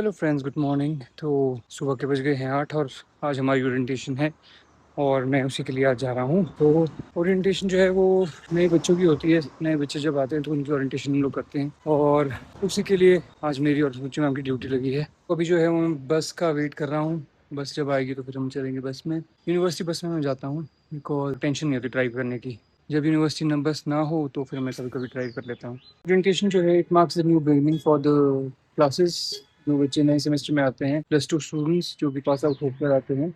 Hello friends, good morning. तो सुबह के बज गए हैं 8 और आज हमारी ओरिएंटेशन है और मैं उसी के लिए आज जा रहा हूँ। तो ओरिएंटेशन जो है वो नए बच्चों की होती है। नए बच्चे जब आते हैं तो उनकी ओरिएंटेशन हम लोग करते हैं और उसी के लिए आज मेरी और सुची मैम की ड्यूटी लगी है। तो अभी जो है वो मैं बस का वेट कर रहा हूँ। बस जब आएगी तो फिर हम चलेंगे बस में। यूनिवर्सिटी बस में मैं जाता हूँ, बिकॉज टेंशन नहीं होती ड्राइव करने की। जब यूनिवर्सिटी न बस ना हो तो फिर मैं कभी कभी ड्राइव कर लेता हूँ। ओरिएंटेशन जो है it marks the new beginning for the classes. जो बच्चे नए सेमेस्टर में आते हैं, +2 स्टूडेंट्स जो भी पास आउट होकर आते हैं।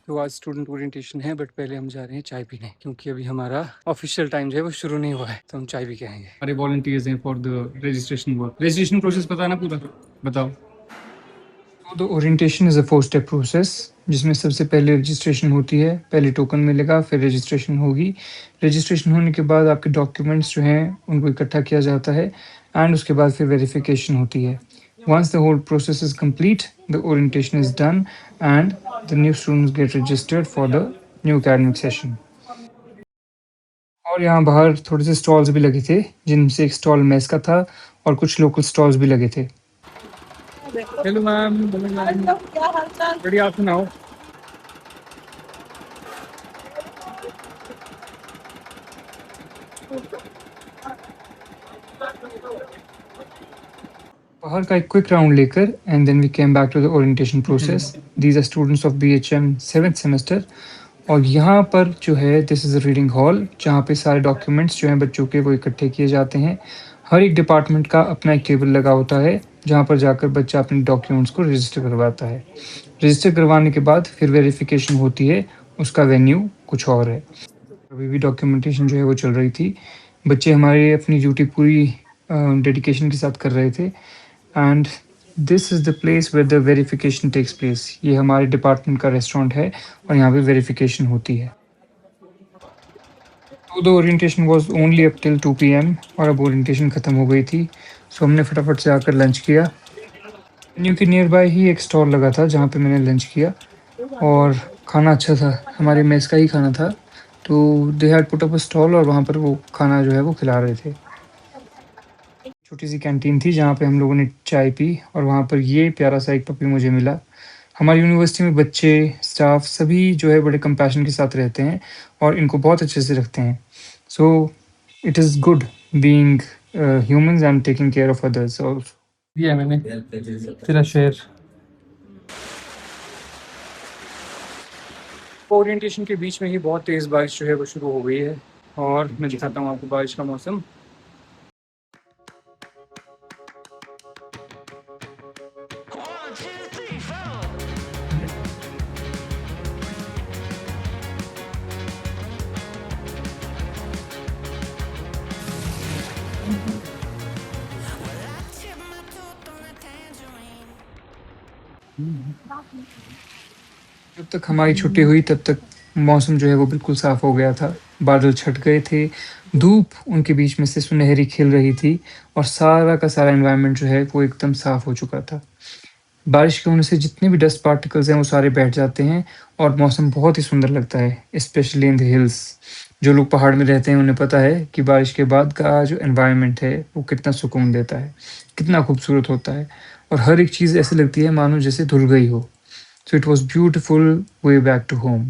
तो आज स्टूडेंट ओरिएंटेशन है, बट पहले हम जा रहे हैं चाय पीने, क्योंकि अभी हमारा ऑफिशियल टाइम जो है वो शुरू नहीं हुआ है। तो हम चाय पी के आएंगे। हमारे वॉलंटियर्स हैं for the registration work. Registration process पता ना पूरा? बताओ। तो the orientation is a 4 step process, जिसमें सबसे पहले रजिस्ट्रेशन होती है। पहले टोकन मिलेगा, फिर रजिस्ट्रेशन होगी। रजिस्ट्रेशन होने के बाद आपके डॉक्यूमेंट्स जो हैं उनको इकट्ठा किया जाता है एंड उसके बाद फिर वेरिफिकेशन होती है। Once the whole process is complete, the orientation is done and the new students get registered for the new academic session. और यहाँ बाहर थोड़े से स्टॉल्स भी लगे थे, जिनसे एक स्टॉल मेस का था और कुछ लोकल स्टॉल्स भी लगे थे। Hello ma'am. क्या हाल चाल? बढ़िया, आप सुनाओ। बाहर का एक क्विक राउंड लेकर and then we came back to the orientation process. These are students of BHM 7th semester. और यहाँ पर जो है this is a reading hall, जहाँ पे सारे डॉक्यूमेंट्स जो हैं बच्चों के वो इकट्ठे किए जाते हैं। हर एक डिपार्टमेंट का अपना एक टेबल लगा होता है, जहाँ पर जाकर बच्चा अपने डॉक्यूमेंट्स को रजिस्टर करवाता है। रजिस्टर करवाने के बाद फिर वेरिफिकेशन होती है। उसका वेन्यू कुछ और है। अभी भी डॉक्यूमेंटेशन जो है वो चल रही थी। बच्चे हमारे अपनी ड्यूटी पूरी डेडिकेशन के साथ कर रहे थे। And this is the place where the verification takes place. ये हमारे डिपार्टमेंट का रेस्टोरेंट है और यहाँ पे वेरिफिकेशन होती है। तो the orientation was only up till 2 PM और अब ओरिएंटेशन ख़त्म हो गई थी। सो हमने फटाफट से आकर लंच किया। मेन्यू के नियर बाय ही एक स्टॉल लगा था, जहाँ पे मैंने लंच किया और खाना अच्छा था। हमारे मेस का ही खाना था। तो they had put up a stall और वहाँ पर वो खाना जो है वो खिला रहे थे। छोटी सी कैंटीन थी जहाँ पे हम लोगों ने चाय पी और वहाँ पर ये प्यारा सा एक पपी मुझे मिला। हमारी यूनिवर्सिटी में बच्चे, स्टाफ सभी जो है बड़े कंपैशन के साथ रहते हैं और इनको बहुत अच्छे से रखते हैं। So it is good being humans and taking care of others. और दिया मैंने तेरा शेयर। ओरिएंटेशन के बीच में ही बहुत तेज़ बारिश जो है वो शुरू हो गई है और मैं दिखाता हूँ आपको बारिश का मौसम। जब तक हमारी छुट्टी हुई तब तक मौसम जो है वो बिल्कुल साफ़ हो गया था। बादल छट गए थे, धूप उनके बीच में से सुनहरी खिल रही थी और सारा का सारा एनवायरनमेंट जो है वो एकदम साफ़ हो चुका था। बारिश के होने से जितने भी डस्ट पार्टिकल्स हैं वो सारे बैठ जाते हैं और मौसम बहुत ही सुंदर लगता है, स्पेशली इन द हिल्स। जो लोग पहाड़ में रहते हैं उन्हें पता है कि बारिश के बाद का जो एनवायरनमेंट है वो कितना सुकून देता है, कितना खूबसूरत होता है और हर एक चीज़ ऐसी लगती है मानो जैसे धुल गई हो। So it was beautiful way back to home.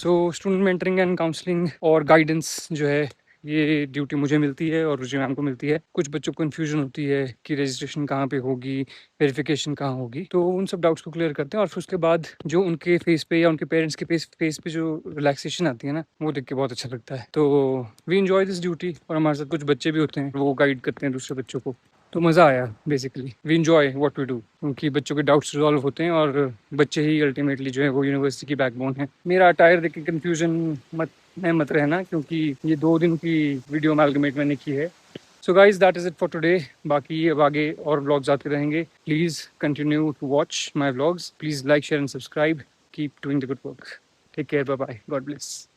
So student mentoring and counselling और गाइडेंस जो है ये ड्यूटी मुझे मिलती है और रुचि मैम को मिलती है। कुछ बच्चों को कन्फ्यूजन होती है कि रजिस्ट्रेशन कहाँ पे होगी, वेरिफिकेशन कहाँ होगी, तो उन सब डाउट्स को क्लियर करते हैं और फिर उसके बाद जो उनके फेस पे या उनके पेरेंट्स के फेस पे जो रिलैक्सेशन आती है ना, वो देख के बहुत अच्छा लगता है। तो वी एंजॉय दिस ड्यूटी और हमारे साथ कुछ बच्चे भी होते हैं, वो गाइड करते हैं दूसरे बच्चों को, तो मज़ा आया। Basically we enjoy what we do क्योंकि बच्चों के डाउट्स रिजॉल्व होते हैं और बच्चे ही अल्टीमेटली जो है वो यूनिवर्सिटी की बैकबोन है। मेरा अटायर देख के कन्फ्यूजन मत रहना क्योंकि ये 2 दिन की वीडियो अमेलगमेट मैंने की है। So guys that is it for today. बाकी अब आगे और व्लॉग्स आते रहेंगे। Please continue to watch my vlogs. Please like share and subscribe. Keep doing the good work. Take care, bye bye, God bless.